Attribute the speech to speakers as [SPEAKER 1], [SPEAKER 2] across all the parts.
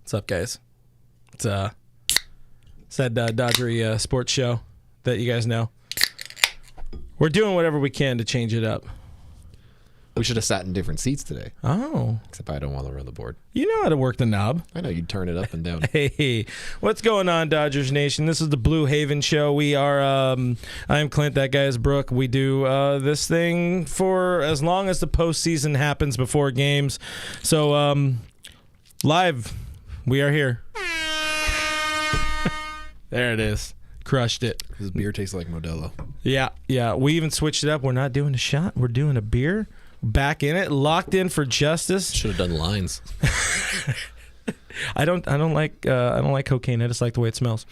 [SPEAKER 1] What's up, guys? It's that Dodgery sports show that you guys know. We're doing whatever we can to change it up.
[SPEAKER 2] We should have sat in different seats today.
[SPEAKER 1] Oh.
[SPEAKER 2] Except I don't want to run the board.
[SPEAKER 1] You know how to work the knob.
[SPEAKER 2] I know you'd turn it up and down.
[SPEAKER 1] Hey, what's going on, Dodgers Nation? This is the Blue Haven Show. We are, I'm Clint, that guy is Brooke. We do this thing for as long as the postseason happens before games. So, live, we are here. There it is. Crushed it.
[SPEAKER 2] This beer tastes like Modelo.
[SPEAKER 1] Yeah. We even switched it up. We're not doing a shot. We're doing a beer. Back in it, locked in for justice.
[SPEAKER 2] Should have done lines.
[SPEAKER 1] I don't like cocaine. I just like the way it smells.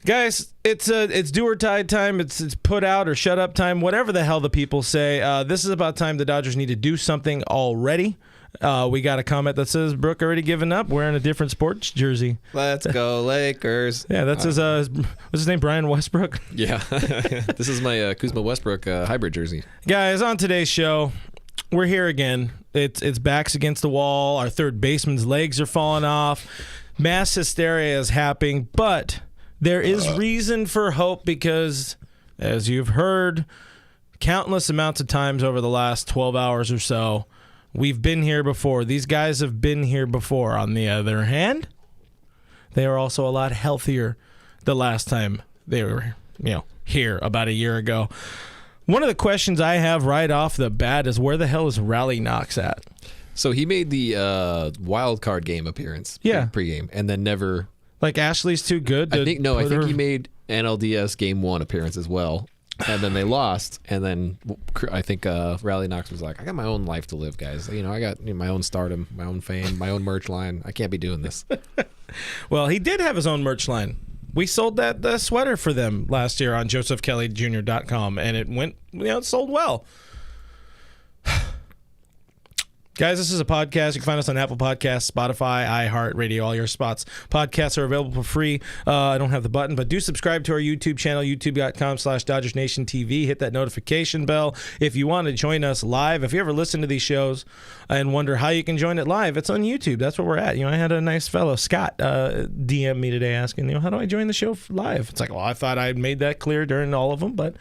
[SPEAKER 1] Guys, it's do or die time. It's put out or shut up time. Whatever the hell the people say. This is about time the Dodgers need to do something already. We got a comment that says Brooke already given up wearing a different sports jersey.
[SPEAKER 2] Let's go Lakers.
[SPEAKER 1] Yeah, that's his what's his name, Brian Westbrook?
[SPEAKER 2] Yeah. This is my Kuzma Westbrook hybrid jersey.
[SPEAKER 1] Guys, on today's show, we're here again. It's backs against the wall. Our third baseman's legs are falling off. Mass hysteria is happening, but there is reason for hope because, as you've heard countless amounts of times over the last 12 hours or so, we've been here before. These guys have been here before. On the other hand, they are also a lot healthier the last time they were, here about a year ago. One of the questions I have right off the bat is where the hell is Raleigh Knox at?
[SPEAKER 2] So he made the wild card game appearance.
[SPEAKER 1] Yeah.
[SPEAKER 2] Pregame, and then never.
[SPEAKER 1] Like Ashley's too good.
[SPEAKER 2] I think he made NLDS Game 1 appearance as well. And then they lost, and then I think Raleigh Knox was like, I got my own life to live, guys. I got my own stardom, my own fame, my own merch line. I can't be doing this.
[SPEAKER 1] Well, he did have his own merch line. We sold that sweater for them last year on josephkellyjr.com, and it went, it sold well. Guys, this is a podcast. You can find us on Apple Podcasts, Spotify, iHeartRadio, all your spots. Podcasts are available for free. I don't have the button, but do subscribe to our YouTube channel, youtube.com/DodgersNationTV. Hit that notification bell. If you want to join us live, if you ever listen to these shows and wonder how you can join it live, it's on YouTube. That's where we're at. I had a nice fellow, Scott, DM me today asking, how do I join the show live? It's like, well, I thought I made that clear during all of them, but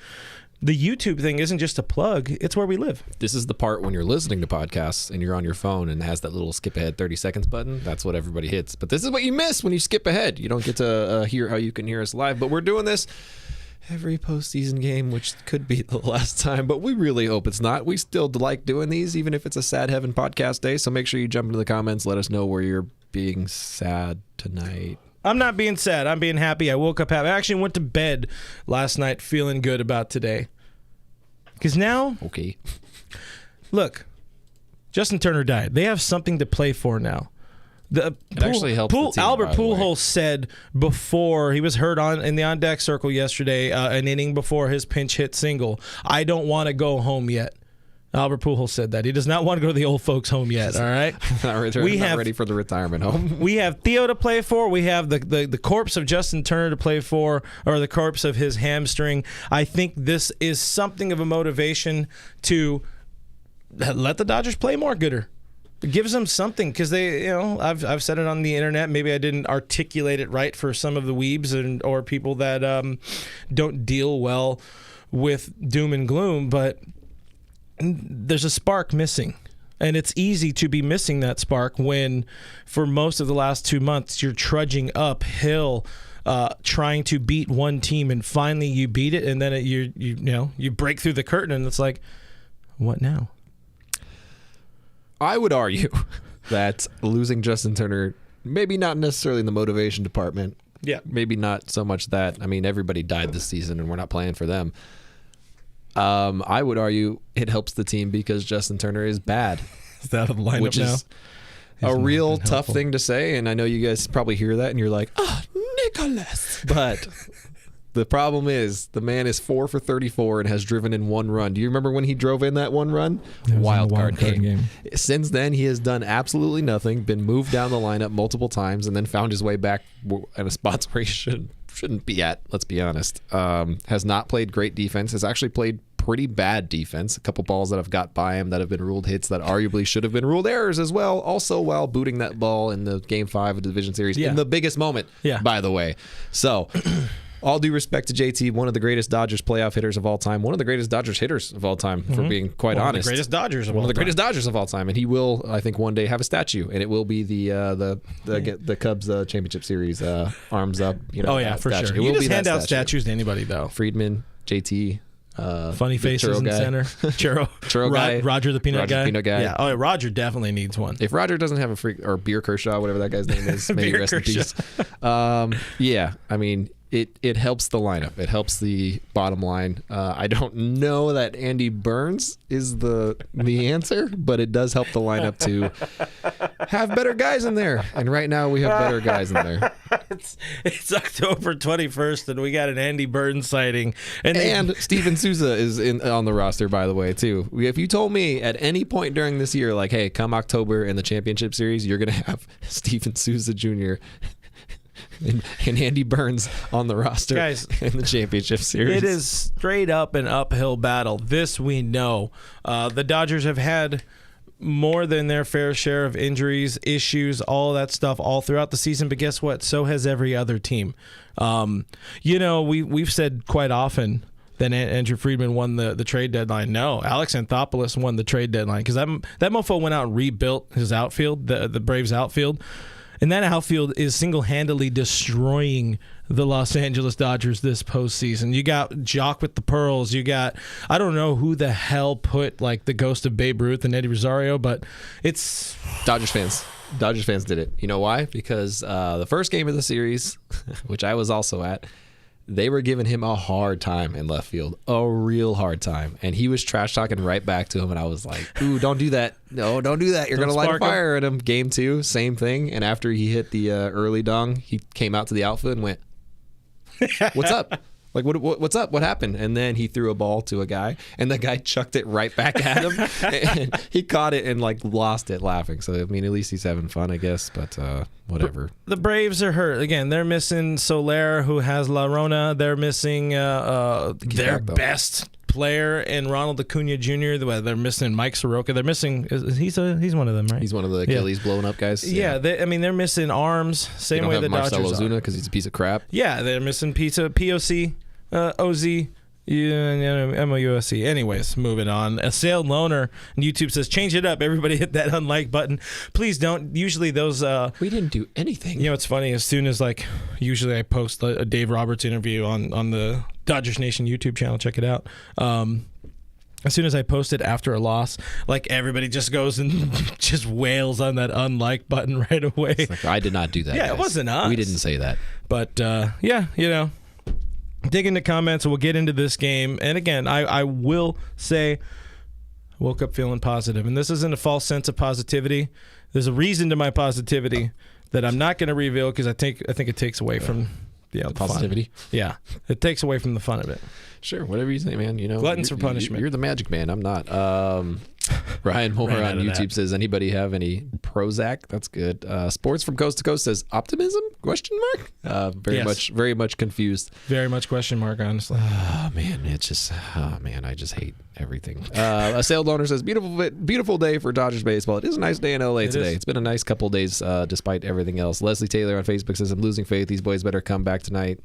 [SPEAKER 1] the YouTube thing isn't just a plug. It's where we live.
[SPEAKER 2] This is the part when you're listening to podcasts and you're on your phone and it has that little skip ahead 30 seconds button. That's what everybody hits. But this is what you miss when you skip ahead. You don't get to hear how you can hear us live. But we're doing this every postseason game, which could be the last time. But we really hope it's not. We still like doing these, even if it's a sad heaven podcast day. So make sure you jump into the comments. Let us know where you're being sad tonight.
[SPEAKER 1] I'm not being sad. I'm being happy. I woke up happy. I actually went to bed last night feeling good about today. Because now,
[SPEAKER 2] okay,
[SPEAKER 1] look, Justin Turner died. They have something to play for now.
[SPEAKER 2] Actually helps the team,
[SPEAKER 1] Albert
[SPEAKER 2] by the way.
[SPEAKER 1] Pujols said before he was hurt in the on-deck circle yesterday, an inning before his pinch hit single, I don't want to go home yet. Albert Pujols said that. He does not want to go to the old folks' home yet, all right?
[SPEAKER 2] Not ready for the retirement home.
[SPEAKER 1] We have Theo to play for. We have the corpse of Justin Turner to play for, or the corpse of his hamstring. I think this is something of a motivation to let the Dodgers play more gooder. It gives them something because they, I've said it on the internet. Maybe I didn't articulate it right for some of the weebs or people that don't deal well with doom and gloom, but there's a spark missing, and it's easy to be missing that spark when for most of the last 2 months you're trudging uphill trying to beat one team, and finally you beat it, and then you break through the curtain, and it's like, what now?
[SPEAKER 2] I would argue that losing Justin Turner, maybe not necessarily in the motivation department, maybe not so much that, everybody died this season and we're not playing for them. I would argue it helps the team because Justin Turner is bad.
[SPEAKER 1] Is that a lineup
[SPEAKER 2] which is a real tough thing to say, and I know you guys probably hear that and you're like, Nicholas. But the problem is the man is 4 for 34 and has driven in 1 run. Do you remember when he drove in that 1 run? Wild card game. Since then, he has done absolutely nothing, been moved down the lineup multiple times, and then found his way back at a spot where he shouldn't be at, let's be honest. Has not played great defense, has actually played pretty bad defense. A couple balls that have got by him that have been ruled hits that arguably should have been ruled errors as well. Also, while booting that ball in the Game 5 of the Division Series in the biggest moment, by the way. So, all due respect to JT, one of the greatest Dodgers playoff hitters of all time, one of the greatest Dodgers hitters of all time, for being quite honest.
[SPEAKER 1] One of the greatest Dodgers of all time.
[SPEAKER 2] One of the greatest Dodgers of all time. And he will, I think, one day have a statue, and it will be the Cubs Championship Series arms up.
[SPEAKER 1] For
[SPEAKER 2] statue.
[SPEAKER 1] sure.
[SPEAKER 2] It will
[SPEAKER 1] You just
[SPEAKER 2] be
[SPEAKER 1] hand
[SPEAKER 2] that
[SPEAKER 1] out
[SPEAKER 2] statue.
[SPEAKER 1] statues to anybody, though.
[SPEAKER 2] Friedman, JT.
[SPEAKER 1] Funny faces in
[SPEAKER 2] guy.
[SPEAKER 1] center. Churro
[SPEAKER 2] guy.
[SPEAKER 1] Roger the Peanut Guy.
[SPEAKER 2] Yeah.
[SPEAKER 1] Oh, Roger definitely needs one.
[SPEAKER 2] If Roger doesn't have a freak, or Beer Kershaw, whatever that guy's name is, may he rest in peace. I mean, it helps the lineup. It helps the bottom line. I don't know that Andy Burns is the answer, but it does help the lineup to have better guys in there. And right now we have better guys in there.
[SPEAKER 1] It's October 21st, and we got an Andy Burns sighting.
[SPEAKER 2] And Steven Souza is on the roster, by the way, too. If you told me at any point during this year, like, hey, come October in the championship series, you're going to have Steven Souza Jr. and Andy Burns on the roster,
[SPEAKER 1] guys,
[SPEAKER 2] in the championship series.
[SPEAKER 1] It is straight up an uphill battle. This we know. The Dodgers have had more than their fair share of injuries, issues, all that stuff all throughout the season. But guess what? So has every other team. We've said quite often that Andrew Friedman won the trade deadline. No, Alex Anthopoulos won the trade deadline because that mofo went out and rebuilt his outfield, the Braves outfield. And that outfield is single-handedly destroying the Los Angeles Dodgers this postseason. You got Jock with the pearls. You got, I don't know who the hell put like the ghost of Babe Ruth and Eddie Rosario, but it's
[SPEAKER 2] Dodgers fans. Dodgers fans did it. You know why? Because the first game of the series, which I was also at, they were giving him a hard time in left field, a real hard time. And he was trash talking right back to him. And I was like, ooh, don't do that. No, don't do that. You're going to light a fire at him. Game 2, same thing. And after he hit the early dong, he came out to the outfield and went, what's up? Like, what's up? What happened? And then he threw a ball to a guy, and the guy chucked it right back at him. And he caught it and, like, lost it laughing. So, I mean, at least he's having fun, I guess. But whatever.
[SPEAKER 1] The Braves are hurt. Again, they're missing Soler, who has La Rona. They're missing their best player in Ronald Acuna Jr. They're missing Mike Soroka. They're missing. He's one of them, right?
[SPEAKER 2] He's one of the Achilles blowing up guys.
[SPEAKER 1] Yeah, they're missing arms. Same way the Dodgers
[SPEAKER 2] Marcell Ozuna because he's a piece of crap.
[SPEAKER 1] Yeah, they're missing POC, OZ. MOUSC. Anyways, moving on. A Sailed Loner on YouTube says, change it up. Everybody hit that unlike button. Please don't. Usually those...
[SPEAKER 2] we didn't do anything.
[SPEAKER 1] You know, it's funny. As soon as, usually I post a Dave Roberts interview on the Dodgers Nation YouTube channel. Check it out. As soon as I post it after a loss, everybody just goes and just wails on that unlike button right away.
[SPEAKER 2] I did not do that,
[SPEAKER 1] Yeah,
[SPEAKER 2] guys.
[SPEAKER 1] It wasn't us.
[SPEAKER 2] We didn't say that.
[SPEAKER 1] But, dig into comments, and we'll get into this game. And again, I will say, woke up feeling positive. And this isn't a false sense of positivity. There's a reason to my positivity that I'm not going to reveal because I think it takes away from the
[SPEAKER 2] positivity.
[SPEAKER 1] Fun. Yeah, it takes away from the fun of it.
[SPEAKER 2] Sure, whatever you say, man.
[SPEAKER 1] Gluttons for punishment.
[SPEAKER 2] You're the magic man. I'm not. Ryan Moore on YouTube says, anybody have any Prozac? That's good. Sports from Coast to Coast says, Optimism? Question mark? Very much confused.
[SPEAKER 1] Very much question mark, honestly.
[SPEAKER 2] Oh, man. It's just, I just hate everything. A Sailed Owner says, beautiful day for Dodgers baseball. It is a nice day in LA today. It's been a nice couple days despite everything else. Leslie Taylor on Facebook says, I'm losing faith. These boys better come back tonight.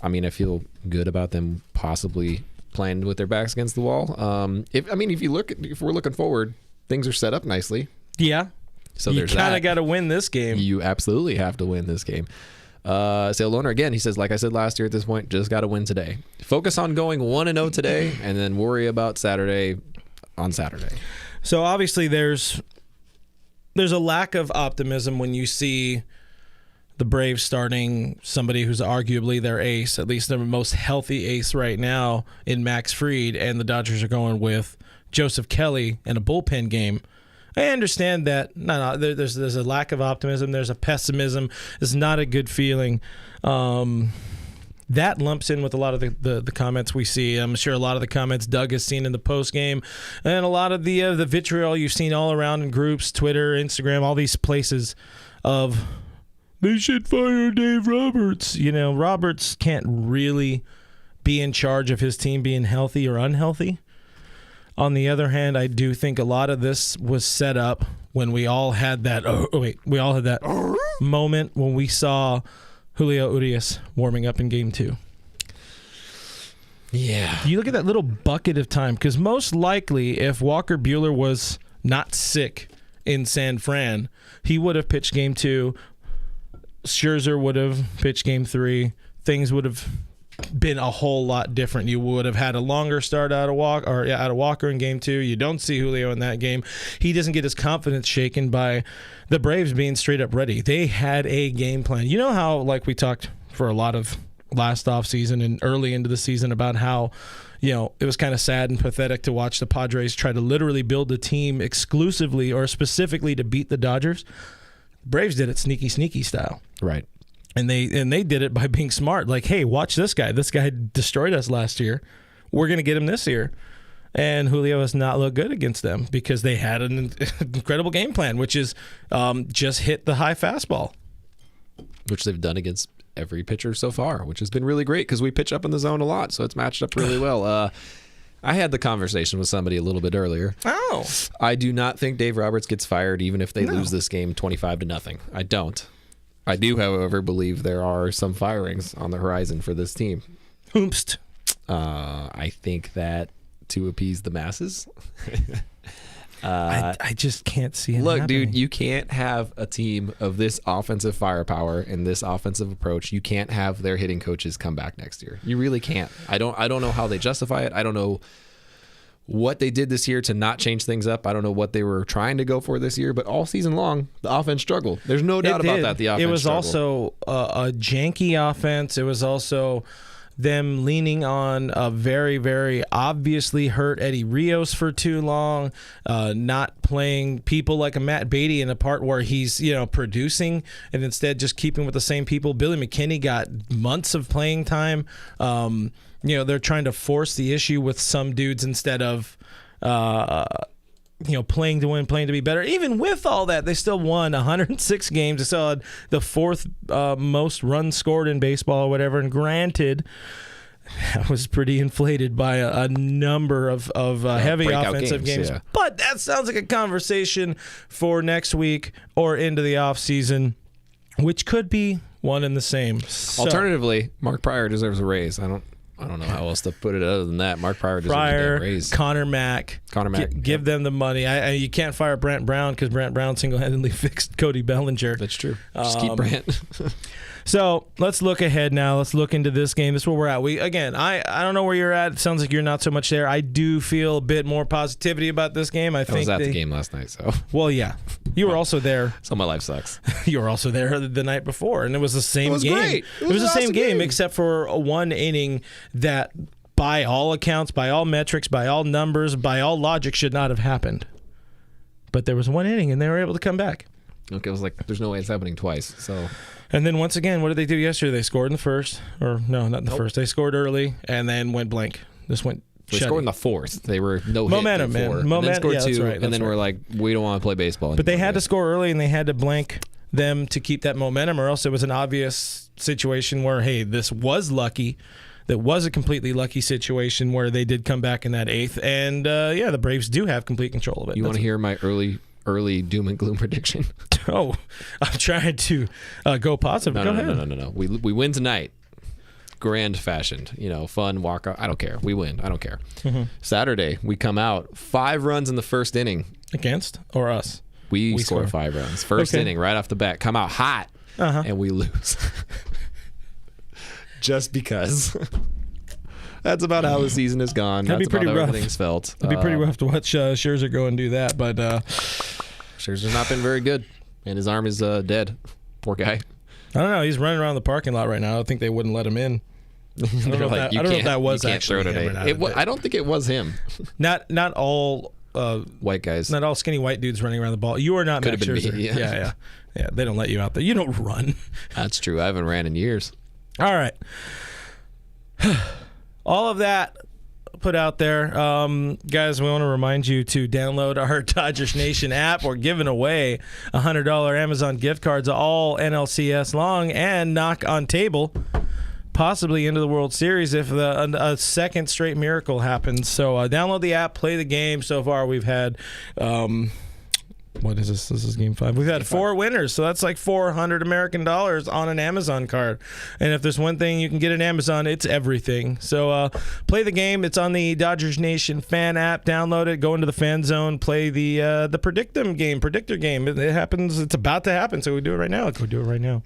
[SPEAKER 2] I mean, I feel good about them possibly playing with their backs against the wall. If we're looking forward, things are set up nicely.
[SPEAKER 1] Yeah.
[SPEAKER 2] So
[SPEAKER 1] you
[SPEAKER 2] there's
[SPEAKER 1] kind of got to win this game.
[SPEAKER 2] You absolutely have to win this game. Sailed Owner again, he says, like I said last year at this point, just got to win today. Focus on going 1-0 today, and then worry about Saturday on Saturday.
[SPEAKER 1] So obviously there's a lack of optimism when you see the Braves starting somebody who's arguably their ace, at least their most healthy ace right now in Max Fried, and the Dodgers are going with Joseph Kelly in a bullpen game. I understand that. There's a lack of optimism. There's a pessimism. It's not a good feeling. That lumps in with a lot of the comments we see. I'm sure a lot of the comments Doug has seen in the post game, and a lot of the vitriol you've seen all around in groups, Twitter, Instagram, all these places of, they should fire Dave Roberts. Roberts can't really be in charge of his team being healthy or unhealthy. On the other hand, I do think a lot of this was set up when we all had that moment when we saw Julio Urias warming up in Game 2.
[SPEAKER 2] Yeah.
[SPEAKER 1] You look at that little bucket of time, because most likely if Walker Buehler was not sick in San Fran, he would have pitched Game 2. Scherzer would have pitched Game 3. Things would have been a whole lot different. You would have had a longer start out of Walker in Game 2. You don't see Julio in that game. He doesn't get his confidence shaken by the Braves being straight up ready. They had a game plan. You know how, like we talked for a lot of last offseason and early into the season about how, it was kind of sad and pathetic to watch the Padres try to literally build a team exclusively or specifically to beat the Dodgers. Braves did it sneaky style.
[SPEAKER 2] Right.
[SPEAKER 1] And they did it by being smart. Like, hey, watch this guy. This guy destroyed us last year. We're going to get him this year. And Julio has not looked good against them because they had an incredible game plan, which is just hit the high fastball.
[SPEAKER 2] Which they've done against every pitcher so far, which has been really great because we pitch up in the zone a lot, so it's matched up really well. I had the conversation with somebody a little bit earlier.
[SPEAKER 1] Oh.
[SPEAKER 2] I do not think Dave Roberts gets fired even if they lose this game 25-0. I don't. I do, however, believe there are some firings on the horizon for this team.
[SPEAKER 1] Oomst.
[SPEAKER 2] I think that to appease the masses.
[SPEAKER 1] I just can't see it happening.
[SPEAKER 2] Dude, you can't have a team of this offensive firepower and this offensive approach. You can't have their hitting coaches come back next year. You really can't. I don't know how they justify it. I don't know what they did this year to not change things up. I don't know what they were trying to go for this year, but all season long, the offense struggled. There's no doubt about that. The offense
[SPEAKER 1] It was
[SPEAKER 2] struggled.
[SPEAKER 1] also a janky offense. It was also them leaning on a very, very obviously hurt Eddie Rios for too long, not playing people like a Matt Beatty in a part where he's, producing, and instead just keeping with the same people. Billy McKinney got months of playing time. They're trying to force the issue with some dudes instead of playing to win, playing to be better. Even with all that, they still won 106 games. They still had the fourth most runs scored in baseball or whatever. And granted, that was pretty inflated by a number of heavy offensive games. Yeah. But that sounds like a conversation for next week or into the offseason, which could be one and the same.
[SPEAKER 2] Alternatively, Mark Pryor deserves a raise. I don't know how else to put it other than that. Mark Pryor deserves a damn raise.
[SPEAKER 1] Connor Mack. Give them the money. You can't fire Brent Brown because Brent Brown single-handedly fixed Cody Bellinger.
[SPEAKER 2] That's true. Just keep Brent.
[SPEAKER 1] So let's look ahead now. Let's look into this game. This is where we're at. I don't know where you're at. It sounds like you're not so much there. I do feel a bit more positivity about this game. I was
[SPEAKER 2] at the game last night, so.
[SPEAKER 1] Well, yeah. You were also there.
[SPEAKER 2] So my life sucks.
[SPEAKER 1] You were also there the night before, and it was the same game. It was
[SPEAKER 2] great.
[SPEAKER 1] It was the same game, except for one inning that, by all accounts, by all metrics, by all numbers, by all logic, should not have happened. But there was one inning, and they were able to come back.
[SPEAKER 2] Okay, I was like, there's no way it's happening twice, so.
[SPEAKER 1] And then once again, what did they do yesterday? They scored in the first. Or no, not in the first. They scored early and then went blank. They scored
[SPEAKER 2] in the fourth. They were
[SPEAKER 1] momentum,
[SPEAKER 2] hit before.
[SPEAKER 1] Man. Momentum,
[SPEAKER 2] and then scored
[SPEAKER 1] yeah,
[SPEAKER 2] two,
[SPEAKER 1] that's right,
[SPEAKER 2] and then we're like, we don't want to play baseball anymore.
[SPEAKER 1] But they had to score early and they had to blank them to keep that momentum, or else it was an obvious situation where, hey, this was lucky. That was a completely lucky situation where they did come back in that eighth. And, the Braves do have complete control of it.
[SPEAKER 2] You want to hear my early doom and gloom prediction?
[SPEAKER 1] Oh, I'm trying to go positive. Go ahead.
[SPEAKER 2] No. We win tonight. Grand fashioned, fun walk out. I don't care. We win. I don't care. Mm-hmm. Saturday, we come out 5 runs in the first inning.
[SPEAKER 1] Against or us?
[SPEAKER 2] We score 5 runs. First inning, right off the bat. Come out hot, and we lose. Just because. That's about how the season has gone.
[SPEAKER 1] That'd
[SPEAKER 2] That's
[SPEAKER 1] be pretty
[SPEAKER 2] about how
[SPEAKER 1] rough.
[SPEAKER 2] everything's felt.
[SPEAKER 1] It'd be pretty rough to watch Scherzer go and do that, but
[SPEAKER 2] Scherzer's not been very good, and his arm is dead. Poor guy.
[SPEAKER 1] I don't know. He's running around the parking lot right now. I don't think they wouldn't let him in. I don't know if that was actually him or not.
[SPEAKER 2] I don't think it was him.
[SPEAKER 1] Not all
[SPEAKER 2] white guys.
[SPEAKER 1] Not all skinny white dudes running around the ball. You are not Max Scherzer.
[SPEAKER 2] Me,
[SPEAKER 1] yeah. They don't let you out there. You don't run.
[SPEAKER 2] That's true. I haven't ran in years.
[SPEAKER 1] All right. All of that put out there. Guys, we want to remind you to download our Dodgers Nation app. We're giving away $100 Amazon gift cards all NLCS long and knock on table. possibly into the World Series if a second straight miracle happens. So download the app, play the game. So far we've had what is this? This is game 5. We've had 4 winners, so that's like $400 American on an Amazon card. And if there's one thing you can get at Amazon, it's everything. So play the game. It's on the Dodgers Nation fan app. Download it. Go into the fan zone. Play the predictor game. It happens. It's about to happen. So we do it right now. Let's go do it right now.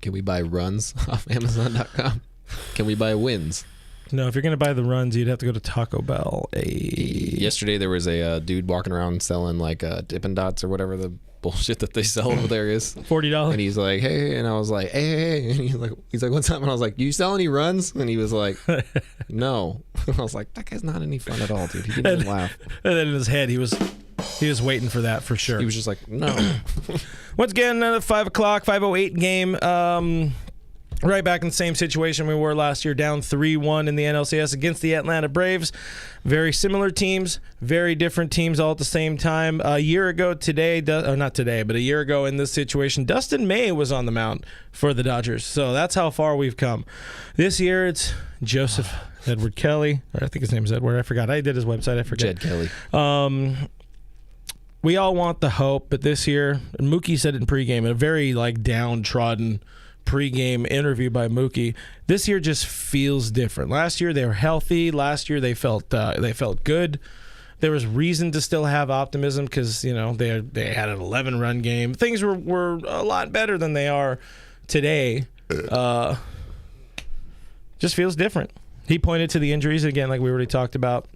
[SPEAKER 2] Can we buy runs off Amazon.com? Can we buy wins?
[SPEAKER 1] No, if you're going to buy the runs, you'd have to go to Taco Bell.
[SPEAKER 2] Yesterday, there was a dude walking around selling like Dippin' Dots or whatever the bullshit that they sell over there is.
[SPEAKER 1] $40.
[SPEAKER 2] And he's like, hey. And I was like, hey. And he's like, what's up? And I was like, you sell any runs? And he was like, no. I was like, that guy's not any fun at all, dude. He didn't even laugh.
[SPEAKER 1] And then in his head, he was waiting for that for sure.
[SPEAKER 2] He was just like, no.
[SPEAKER 1] Once again, 5 o'clock, 5:08 game. Right back in the same situation we were last year, down 3-1 in the NLCS against the Atlanta Braves. Very similar teams, very different teams all at the same time. A year ago today, or not today, but a year ago in this situation, Dustin May was on the mound for the Dodgers. So that's how far we've come. This year it's Joseph Edward Kelly, or I think his name is Edward. I forgot. I did his website. I forget.
[SPEAKER 2] Jed Kelly.
[SPEAKER 1] We all want the hope, but this year, and Mookie said it in pregame, in a very downtrodden pregame interview by Mookie, this year just feels different. Last year they were healthy. Last year they felt good. There was reason to still have optimism because they had an 11-run game. Things were a lot better than they are today. Just feels different. He pointed to the injuries again, like we already talked about.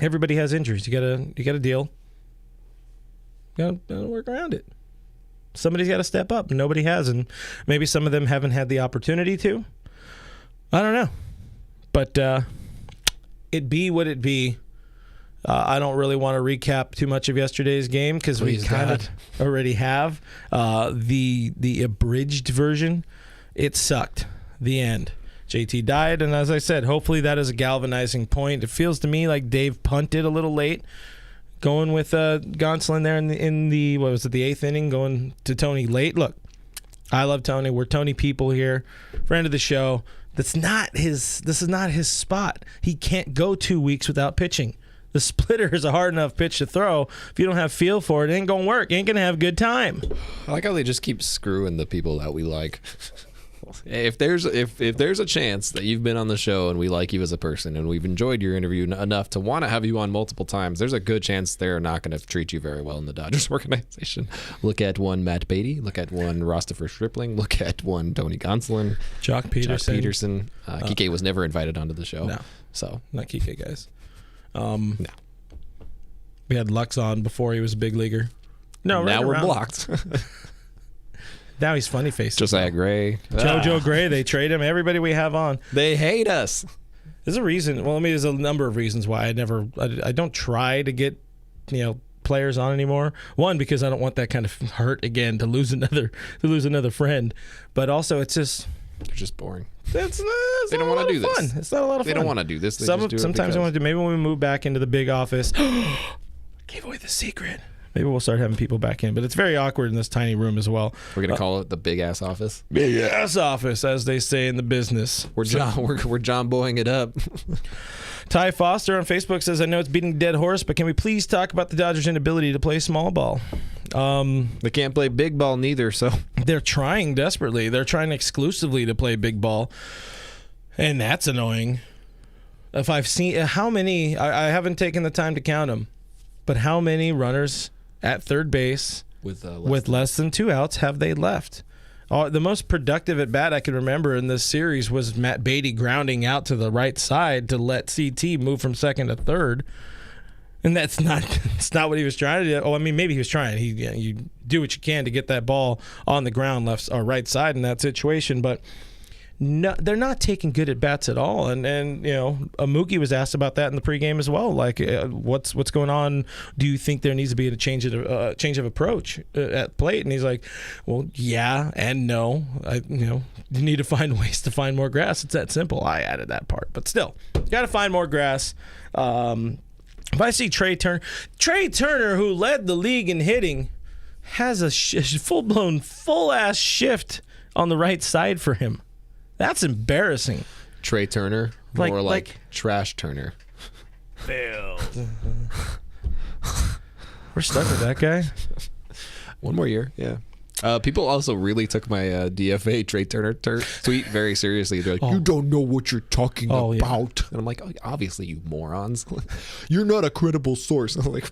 [SPEAKER 1] Everybody has injuries. You gotta deal. You gotta work around it. Somebody's got to step up. Nobody has, and maybe some of them haven't had the opportunity to. I don't know. But it be what it be. I don't really want to recap too much of yesterday's game because we kind of already have. The abridged version, it sucked. The end. JT died, and as I said, hopefully that is a galvanizing point. It feels to me like Dave punted a little late. Going with Gonsolin there in the what was it, the 8th inning, going to Tony late. Look, I love Tony. We're Tony people here. Friend of the show. This is not his spot. He can't go 2 weeks without pitching. The splitter is a hard enough pitch to throw. If you don't have feel for it, it ain't gonna work. You ain't gonna have a good time.
[SPEAKER 2] I like how they just keep screwing the people that we like. If there's a chance that you've been on the show and we like you as a person and we've enjoyed your interview enough to want to have you on multiple times, there's a good chance they're not going to treat you very well in the Dodgers organization. Look at one Matt Beatty. Look at one Rostopher Stripling. Look at one Tony Gonsolin.
[SPEAKER 1] Jock Peterson.
[SPEAKER 2] Kike was never invited onto the show.
[SPEAKER 1] No.
[SPEAKER 2] So.
[SPEAKER 1] Not Kike, guys.
[SPEAKER 2] No.
[SPEAKER 1] We had Lux on before he was a big leaguer. No,
[SPEAKER 2] now
[SPEAKER 1] right
[SPEAKER 2] we're blocked.
[SPEAKER 1] Now he's funny faced.
[SPEAKER 2] Josiah Gray.
[SPEAKER 1] JoJo Gray, they trade him. Everybody we have on.
[SPEAKER 2] They hate us.
[SPEAKER 1] There's a reason. Well, there's a number of reasons why I don't try to get, players on anymore. One, because I don't want that kind of hurt again to lose another friend. But also it's just
[SPEAKER 2] they're just boring.
[SPEAKER 1] They don't want to do
[SPEAKER 2] this.
[SPEAKER 1] It's not a lot of fun.
[SPEAKER 2] They don't want to do this.
[SPEAKER 1] Sometimes I want to do. Maybe when we move back into the big office. Gave away the secret. Maybe we'll start having people back in, but it's very awkward in this tiny room as well.
[SPEAKER 2] We're gonna call it the big ass office.
[SPEAKER 1] Big ass office, as they say in the business.
[SPEAKER 2] We're John Boying it up.
[SPEAKER 1] Ty Foster on Facebook says, "I know it's beating a dead horse, but can we please talk about the Dodgers' inability to play small ball?
[SPEAKER 2] They can't play big ball neither, so
[SPEAKER 1] they're trying desperately. They're trying exclusively to play big ball, and that's annoying. If I've seen how many, I haven't taken the time to count them, but how many runners at third base with less than 2 outs have they left? The most productive at bat I can remember in this series was Matt Beatty grounding out to the right side to let CT move from second to third, and it's not what he was trying to do. Oh, I mean, maybe he was trying. You do what you can to get that ball on the ground, left or right side in that situation, but. No, they're not taking good at bats at all, and Mookie was asked about that in the pregame as well. Like, what's going on? Do you think there needs to be a change of approach at plate? And he's like, well, yeah and no. You need to find ways to find more grass. It's that simple. I added that part, but still, got to find more grass. If I see Trey Turner, who led the league in hitting, has a full-blown, full-ass shift on the right side for him. That's embarrassing.
[SPEAKER 2] Trey Turner,
[SPEAKER 1] Like-
[SPEAKER 2] more like
[SPEAKER 1] like-
[SPEAKER 2] Trash Turner.
[SPEAKER 1] We're stuck with that guy.
[SPEAKER 2] One more year, yeah. People also really took my DFA Trey Turner tweet very seriously. They're like, you don't know what you're talking
[SPEAKER 1] Oh, yeah.
[SPEAKER 2] about. And I'm like, oh, obviously, you morons. You're not a credible source. I'm like,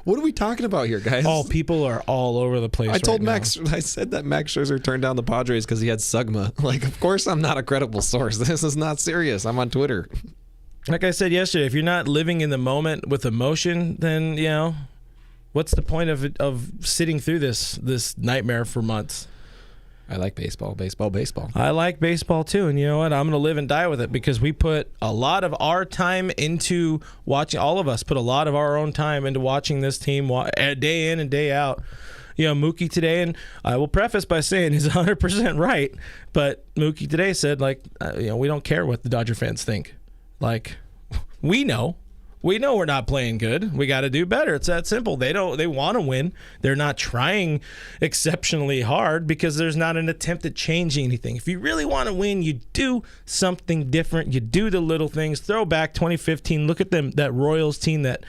[SPEAKER 2] what are we talking about here, guys?
[SPEAKER 1] Oh, people are all over the place.
[SPEAKER 2] I told
[SPEAKER 1] right now.
[SPEAKER 2] Max, I said that Max Scherzer turned down the Padres because he had Sugma. Like, of course I'm not a credible source. This is not serious. I'm on Twitter.
[SPEAKER 1] Like I said yesterday, if you're not living in the moment with emotion, then, you know, what's the point of sitting through this nightmare for months?
[SPEAKER 2] I like baseball.
[SPEAKER 1] I like baseball too, and you know what? I'm going to live and die with it because we put a lot of our time into watching. All of us put a lot of our own time into watching this team day in and day out. You know, Mookie today, and I will preface by saying he's 100% right, but Mookie today said, like, you know, we don't care what the Dodger fans think. Like, we know we're not playing good. We got to do better. It's that simple. They want to win. They're not trying exceptionally hard because there's not an attempt at changing anything. If you really want to win, you do something different. You do the little things. Throw back 2015. Look at them, that Royals team that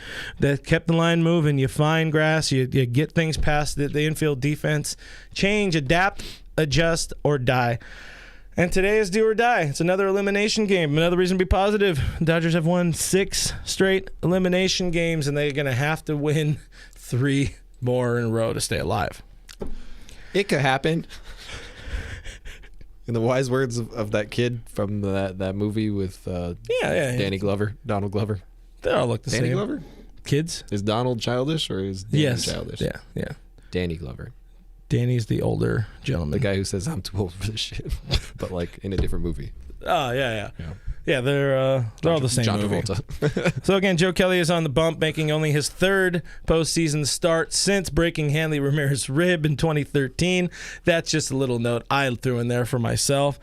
[SPEAKER 1] kept the line moving. You find grass. You get things past the infield defense. Change, adapt, adjust, or die. And today is do or die. It's another elimination game. Another reason to be positive. The Dodgers have won 6 straight elimination games, and they're going to have to win 3 more in a row to stay alive.
[SPEAKER 2] It could happen. In the wise words of that kid from that movie with Donald Glover.
[SPEAKER 1] They all look the same.
[SPEAKER 2] Danny Glover?
[SPEAKER 1] Kids?
[SPEAKER 2] Is Donald childish or is Danny childish?
[SPEAKER 1] Yeah.
[SPEAKER 2] Danny Glover.
[SPEAKER 1] Danny's the older gentleman.
[SPEAKER 2] The guy who says, I'm too old for this shit. But like in a different movie.
[SPEAKER 1] Oh, yeah. Yeah, they're all the same
[SPEAKER 2] John
[SPEAKER 1] movie.
[SPEAKER 2] Travolta.
[SPEAKER 1] So again, Joe Kelly is on the bump, making only his 3rd postseason start since breaking Hanley Ramirez's rib in 2013. That's just a little note I threw in there for myself.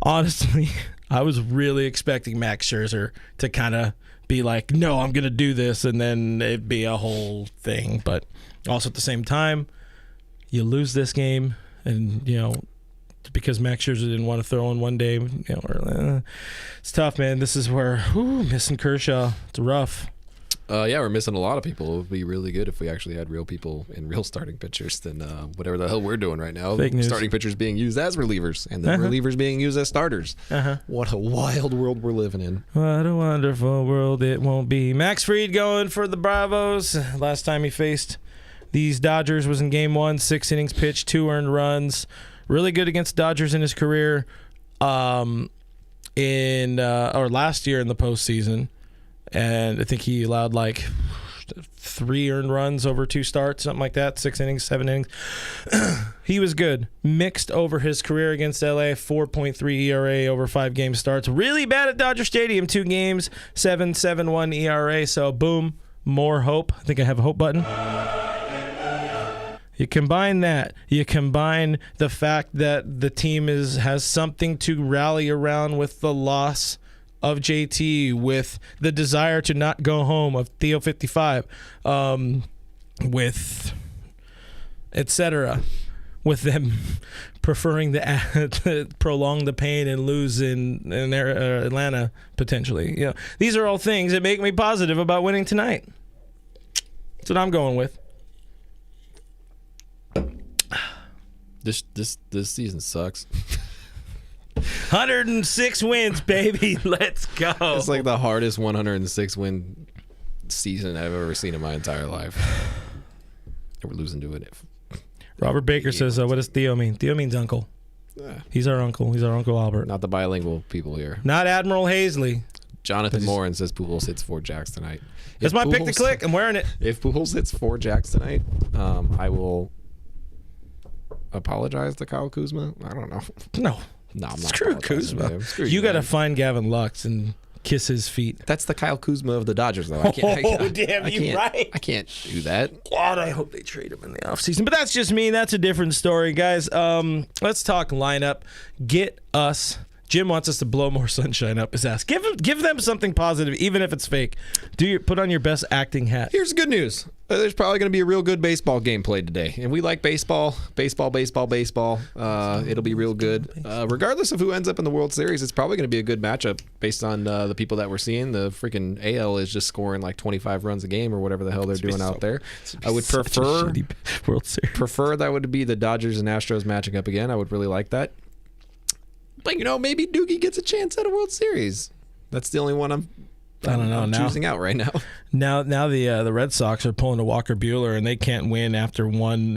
[SPEAKER 1] Honestly, I was really expecting Max Scherzer to kind of be like, no, I'm going to do this, and then it'd be a whole thing. But also at the same time, you lose this game, and, you know, because Max Scherzer didn't want to throw in one day, you know, it's tough, man. This is where missing Kershaw. It's rough.
[SPEAKER 2] Yeah, we're missing a lot of people. It would be really good if we actually had real people and real starting pitchers than whatever the hell we're doing right now.
[SPEAKER 1] Fake news.
[SPEAKER 2] Starting pitchers being used as relievers and then relievers being used as starters. What a wild world we're living in.
[SPEAKER 1] What a wonderful world it won't be. Max Fried going for the Bravos. Last time he faced these Dodgers was in Game 1, 6 innings pitched, 2 earned runs. Really good against Dodgers in his career or last year in the postseason. And I think he allowed like 3 earned runs over 2 starts, something like that, 6 innings, 7 innings. He was good. Mixed over his career against LA, 4.3 ERA over 5 game starts. Really bad at Dodger Stadium, 2 games, 7.71 ERA. So boom, more hope. I think I have a hope button. You combine that. You combine the fact that the team has something to rally around with the loss of JT, with the desire to not go home of Theo 55, with etc. With them preferring to prolong the pain and lose in Atlanta potentially. You know, these are all things that make me positive about winning tonight. That's what I'm going with.
[SPEAKER 2] This season sucks.
[SPEAKER 1] 106 wins, baby. Let's go.
[SPEAKER 2] It's like the hardest 106 win season I've ever seen in my entire life. And we're losing to it.
[SPEAKER 1] Robert Baker says, what does Theo mean? Theo means uncle. He's our uncle. He's our Uncle Albert.
[SPEAKER 2] Not the bilingual people here.
[SPEAKER 1] Not Admiral Hazley.
[SPEAKER 2] Jonathan Morin says Pujols hits 4 jacks tonight.
[SPEAKER 1] That's my pick to click. I'm wearing it.
[SPEAKER 2] If Pujols hits 4 jacks tonight, I will apologize to Kyle Kuzma. I don't know.
[SPEAKER 1] No,
[SPEAKER 2] I'm not.
[SPEAKER 1] Screw Kuzma. You got to find Gavin Lux and kiss his feet.
[SPEAKER 2] That's the Kyle Kuzma of the Dodgers, though. I can't do that.
[SPEAKER 1] God, I hope they trade him in the offseason. But that's just me. That's a different story, guys. Let's talk lineup. Get us Jim wants us to blow more sunshine up his ass. Give them something positive, even if it's fake. Put on your best acting hat.
[SPEAKER 2] Here's the good news. There's probably going to be a real good baseball game played today. And we like baseball. It'll be real good. Regardless of who ends up in the World Series, it's probably going to be a good matchup based on the people that we're seeing. The freaking AL is just scoring like 25 runs a game or whatever the hell they're doing out there. I would prefer that would be the Dodgers and Astros matching up again. I would really like that. But, maybe Doogie gets a chance at a World Series. That's the only one I'm choosing out right now.
[SPEAKER 1] Now the Red Sox are pulling a Walker Buehler, and they can't win after one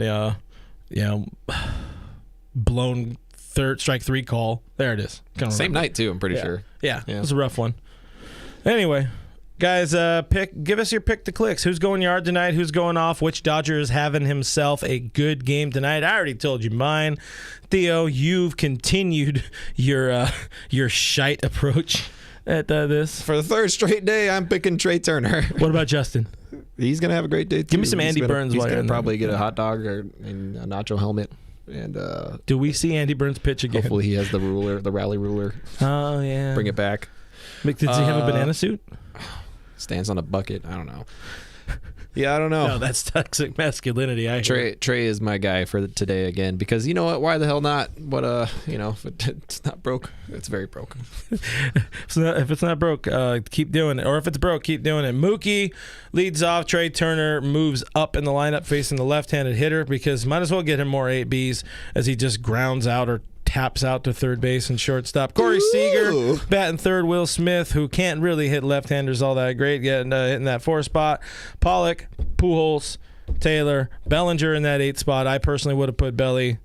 [SPEAKER 1] blown strike three call. There it is.
[SPEAKER 2] Same night too, I'm pretty sure.
[SPEAKER 1] Yeah, it was a rough one. Anyway, guys, give us your pick to clicks. Who's going yard tonight? Who's going off? Which Dodger is having himself a good game tonight? I already told you mine. Theo, you've continued your shite approach at this.
[SPEAKER 2] For the third straight day, I'm picking Trey Turner.
[SPEAKER 1] What about Justin?
[SPEAKER 2] He's going to have a great day, too.
[SPEAKER 1] Give me some Andy Burns.
[SPEAKER 2] He's going to probably get a hot dog and a nacho helmet. And
[SPEAKER 1] do we see Andy Burns pitch again?
[SPEAKER 2] Hopefully he has the rally ruler.
[SPEAKER 1] Oh, yeah.
[SPEAKER 2] Bring it back.
[SPEAKER 1] Did he have a banana suit?
[SPEAKER 2] Stands on a bucket. I don't know. Yeah, I don't know.
[SPEAKER 1] No, that's toxic masculinity.
[SPEAKER 2] Trey is my guy for today again because you know what? Why the hell not? But if it's not broke, it's very broke.
[SPEAKER 1] If it's not broke, keep doing it. Or if it's broke, keep doing it. Mookie leads off. Trey Turner moves up in the lineup facing the left-handed hitter because might as well get him more 8Bs as he just grounds out or taps out to third base and shortstop. Corey Seager batting third. Will Smith, who can't really hit left-handers all that great, hitting that 4 spot. Pollock, Pujols, Taylor, Bellinger in that 8 spot. I personally would have put Belly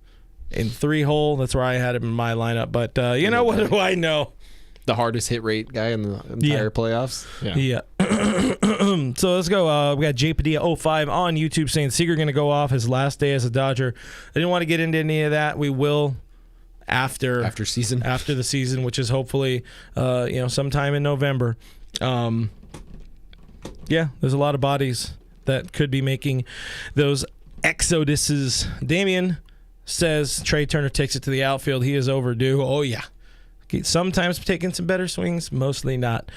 [SPEAKER 1] in 3 hole. That's where I had him in my lineup. But what do I know?
[SPEAKER 2] The hardest hit rate guy in the entire playoffs.
[SPEAKER 1] Yeah. So let's go. We got Jay Padilla 05 on YouTube saying Seager going to go off his last day as a Dodger. I didn't want to get into any of that. We will. After the season, which is hopefully sometime in November. There's a lot of bodies that could be making those exoduses. Damien says Trey Turner takes it to the outfield. He is overdue. Oh yeah, sometimes taking some better swings, mostly not.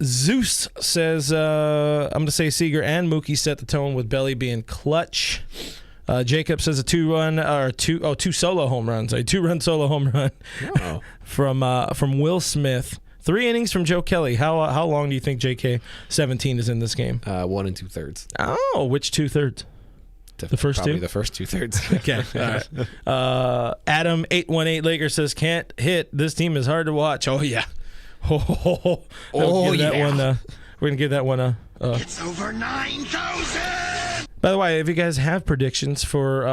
[SPEAKER 1] Zeus says I'm going to say Seager and Mookie set the tone with Belly being clutch. Jacob says a 2 solo home runs. A 2-run solo home run from Will Smith. 3 innings from Joe Kelly. How long do you think JK-17 is in this game?
[SPEAKER 2] 1 2/3.
[SPEAKER 1] Oh, which 2/3? The first
[SPEAKER 2] probably
[SPEAKER 1] two?
[SPEAKER 2] The first 2/3.
[SPEAKER 1] Okay. All right. Adam 818 Lakers says can't hit. This team is hard to watch. Oh yeah. We're gonna give that one a.
[SPEAKER 3] It's over 9,000.
[SPEAKER 1] By the way, if you guys have predictions for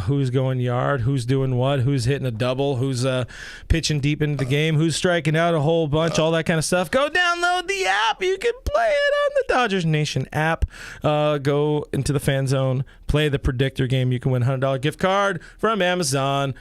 [SPEAKER 1] who's going yard, who's doing what, who's hitting a double, who's pitching deep into the game, who's striking out a whole bunch, all that kind of stuff, go download the app. You can play it on the Dodgers Nation app. Go into the fan zone, play the predictor game. You can win a $100 gift card from Amazon.com.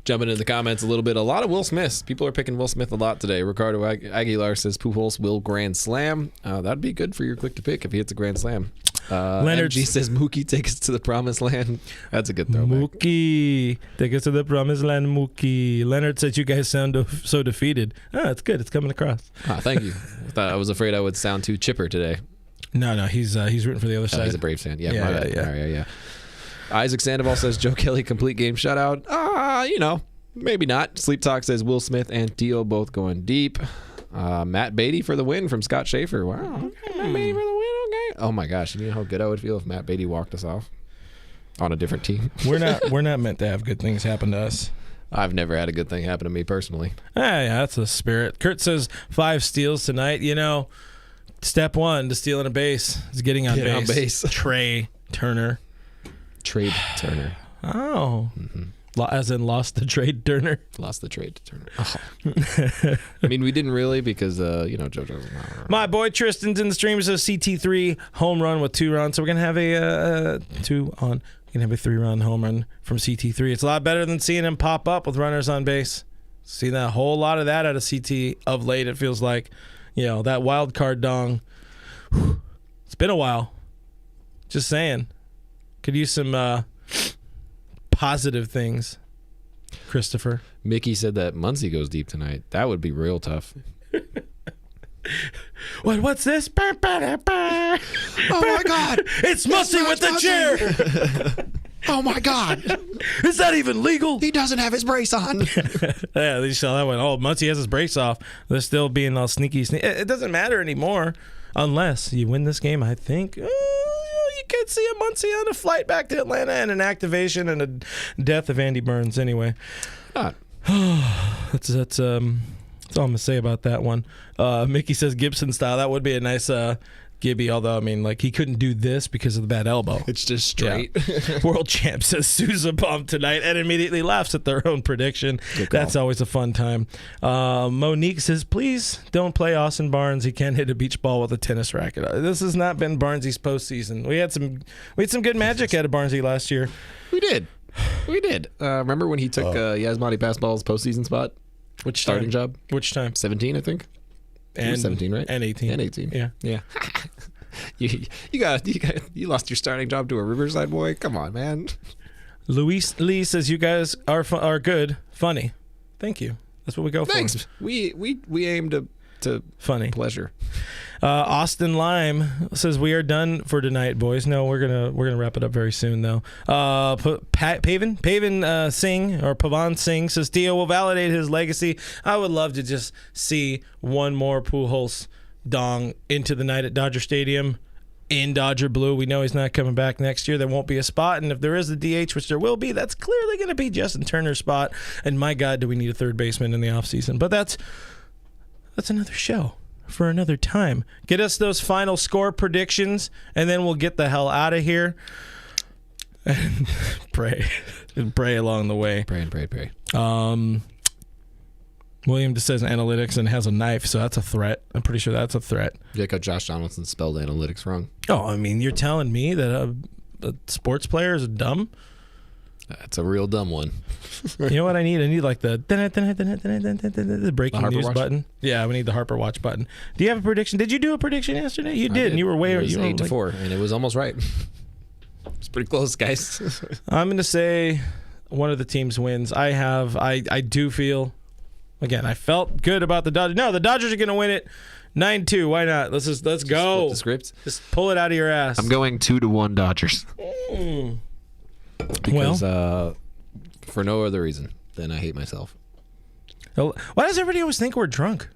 [SPEAKER 2] Jumping in the comments a little bit. A lot of Will Smiths. People are picking Will Smith a lot today. Ricardo Aguilar says Pujols will grand slam. That'd be good for your click to pick if he hits a grand slam. Leonard G says Mookie take us to the promised land. That's a good throwback.
[SPEAKER 1] Mookie take us to the promised land. Mookie. Leonard says you guys sound so defeated. It's good. It's coming across.
[SPEAKER 2] Thank you. I was afraid I would sound too chipper today.
[SPEAKER 1] No. He's rooting for the other side.
[SPEAKER 2] He's a Braves fan. Yeah. Isaac Sandoval says Joe Kelly complete game shutout. Maybe not. Sleep Talk says Will Smith and Dio both going deep. Matt Beatty for the win from Scott Schaefer. Wow. Okay, Matt Beatty for the win. Okay. Oh my gosh, you know how good I would feel if Matt Beatty walked us off on a different team.
[SPEAKER 1] We're not meant to have good things happen to us.
[SPEAKER 2] I've never had a good thing happen to me personally.
[SPEAKER 1] Yeah, that's the spirit. Kurt says 5 steals tonight. Step 1 to stealing a base is getting on base. Trey Turner.
[SPEAKER 2] Trade Turner.
[SPEAKER 1] Oh. Mm-hmm. As in lost the trade Turner?
[SPEAKER 2] Lost the trade to Turner. Oh. I mean, we didn't really because, JoJo's not.
[SPEAKER 1] My boy Tristan's in the stream. Says CT3 home run with 2 runs. So we're going to have a 3-run home run from CT3. It's a lot better than seeing him pop up with runners on base. Seen that whole lot of that out of CT of late. It feels like, that wild card dong. It's been a while. Just saying. Could use some positive things, Christopher.
[SPEAKER 2] Mickey said that Muncie goes deep tonight. That would be real tough.
[SPEAKER 1] What's this? Oh
[SPEAKER 2] my God!
[SPEAKER 1] It's Muncie with the chair.
[SPEAKER 2] Oh my God!
[SPEAKER 1] Is that even legal?
[SPEAKER 2] He doesn't have his brace on.
[SPEAKER 1] Yeah, they saw that one. Oh, Muncie has his brace off. They're still being all sneaky. It doesn't matter anymore unless you win this game. I think you could see a Muncie on a flight back to Atlanta and an activation and a death of Andy Burns. Anyway,
[SPEAKER 2] Not.
[SPEAKER 1] that's all I'm gonna say about that one. Mickey says Gibson style. That would be a nice Gibby, although, I mean, like, he couldn't do this because of the bad elbow.
[SPEAKER 2] It's just straight.
[SPEAKER 1] Yeah. World champ says Sousa bomb tonight and immediately laughs at their own prediction. That's always a fun time. Monique says, please don't play Austin Barnes. He can't hit a beach ball with a tennis racket. This has not been Barnesy's postseason. We had some good magic out of Barnesy last year.
[SPEAKER 2] We did. Remember when he took Yasmani Passball's postseason spot?
[SPEAKER 1] Which
[SPEAKER 2] starting
[SPEAKER 1] time?
[SPEAKER 2] job?
[SPEAKER 1] Which time?
[SPEAKER 2] 17, I think.
[SPEAKER 1] And
[SPEAKER 2] 17, right?
[SPEAKER 1] And 18.
[SPEAKER 2] And 18.
[SPEAKER 1] Yeah.
[SPEAKER 2] You lost your starting job to a Riverside boy. Come on, man.
[SPEAKER 1] Luis Lee says you guys are good, funny. Thank you. That's what we go for.
[SPEAKER 2] Thanks. We aim to
[SPEAKER 1] funny
[SPEAKER 2] pleasure.
[SPEAKER 1] Austin Lime says we are done for tonight, boys. No, we're gonna wrap it up very soon though. Pavan Singh or Pavan Singh says Dio will validate his legacy. I would love to just see one more Pujols dong into the night at Dodger Stadium in Dodger blue. We know he's not coming back next year. There won't be a spot, and if there is a DH, which there will be, that's clearly going to be Justin Turner's spot. And my God, do we need a third baseman in the offseason? But that's another show for another time. Get us those final score predictions, and then we'll get the hell out of here. And pray along the way.
[SPEAKER 2] Pray.
[SPEAKER 1] William just says analytics and has a knife, so that's a threat. I'm pretty sure that's a threat.
[SPEAKER 2] Yeah, got Josh Donaldson spelled analytics wrong.
[SPEAKER 1] Oh, I mean, you're telling me that a sports player is dumb?
[SPEAKER 2] That's a real dumb one.
[SPEAKER 1] You know what I need? I need like the breaking news
[SPEAKER 2] Watch
[SPEAKER 1] button. Yeah, we need the Harper Watch button. Do you have a prediction? Did you do a prediction yesterday? You did. And you were way.
[SPEAKER 2] It was
[SPEAKER 1] you were
[SPEAKER 2] 8-4, and it was almost right. It's pretty close, guys.
[SPEAKER 1] I'm going to say one of the teams wins. I do feel. Again, I felt good about the Dodgers. No, the Dodgers are going to win it 9-2. Why not? Let's go.
[SPEAKER 2] Flip the script.
[SPEAKER 1] Just pull it out of your ass.
[SPEAKER 2] I'm going 2-1 Dodgers. Because for no other reason than I hate myself.
[SPEAKER 1] Why does everybody always think we're drunk?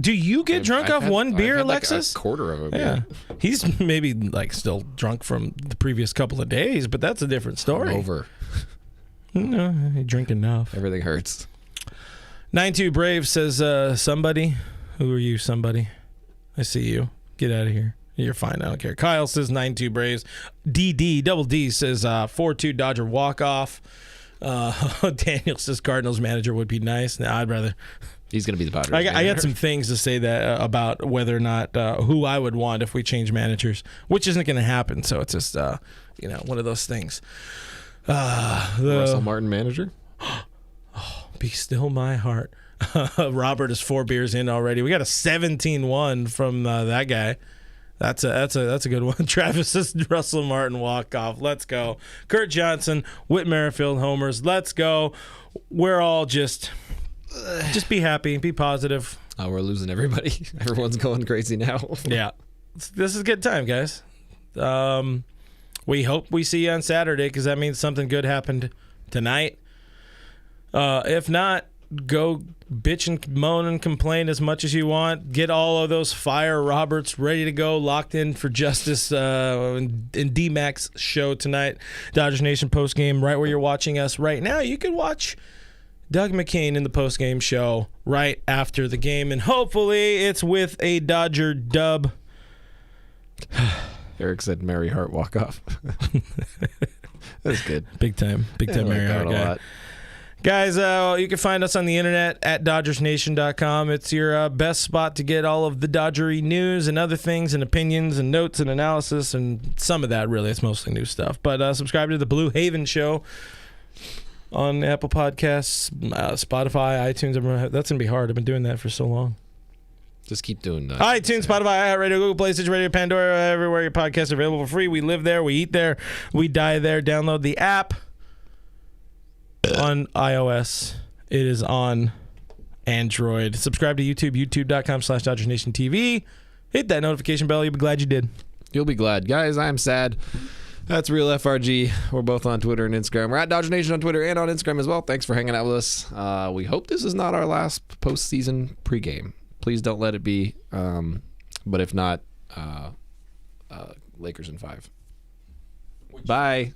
[SPEAKER 1] Do you get drunk off one beer,
[SPEAKER 2] I've had
[SPEAKER 1] Alexis?
[SPEAKER 2] Like a quarter of a beer.
[SPEAKER 1] Yeah. He's maybe like still drunk from the previous couple of days, but that's a different story.
[SPEAKER 2] Over.
[SPEAKER 1] No, you drink enough.
[SPEAKER 2] Everything hurts.
[SPEAKER 1] 9-2 Brave says, somebody. Who are you, somebody? I see you. Get out of here. You're fine. I don't care. Kyle says 9-2 Braves. Double D says 4-2 Dodger walk-off. Daniel says Cardinals manager would be nice. No, I'd rather.
[SPEAKER 2] He's going to be the Padres.
[SPEAKER 1] I got some things to say that about whether or not who I would want if we change managers, which isn't going to happen. So it's just one of those things.
[SPEAKER 2] Russell Martin manager.
[SPEAKER 1] Be still my heart. Robert is 4 beers in already. We got a 17-1 from that guy. That's a good one. Travis says Russell Martin walk off. Let's go. Kurt Johnson, Whit Merrifield homers. Let's go. We're all just be happy, be positive.
[SPEAKER 2] Oh, we're losing everybody. Everyone's going crazy now.
[SPEAKER 1] Yeah, this is a good time, guys. We hope we see you on Saturday because that means something good happened tonight. If not, go bitch and moan and complain as much as you want. Get all of those Fire Roberts ready to go, locked in for justice in D-Mac's show tonight. Dodgers Nation postgame, right where you're watching us right now. You can watch Doug McCain in the postgame show right after the game, and hopefully it's with a Dodger dub.
[SPEAKER 2] Eric said Mary Hart walk off. That's good.
[SPEAKER 1] Big time Mary Hart guy. Guys, you can find us on the internet at DodgersNation.com. It's your best spot to get all of the Dodgery news and other things and opinions and notes and analysis and some of that, really. It's mostly new stuff. But subscribe to the Blue Haven Show on Apple Podcasts, Spotify, iTunes. That's going to be hard. I've been doing that for so long.
[SPEAKER 2] Just keep doing that.
[SPEAKER 1] iTunes, Spotify, iHeartRadio, Google Play, Stitcher Radio, Pandora, everywhere your podcasts are available for free. We live there. We eat there. We die there. Download the app. on iOS. It is on Android. Subscribe to YouTube, youtube.com/DodgersNationTV. Hit that notification bell. You'll be glad you did.
[SPEAKER 2] You'll be glad. Guys, I'm sad. That's Real FRG. We're both on Twitter and Instagram. We're at Dodger Nation on Twitter and on Instagram as well. Thanks for hanging out with us. We hope this is not our last postseason pregame. Please don't let it be. But if not, Lakers in 5. Bye.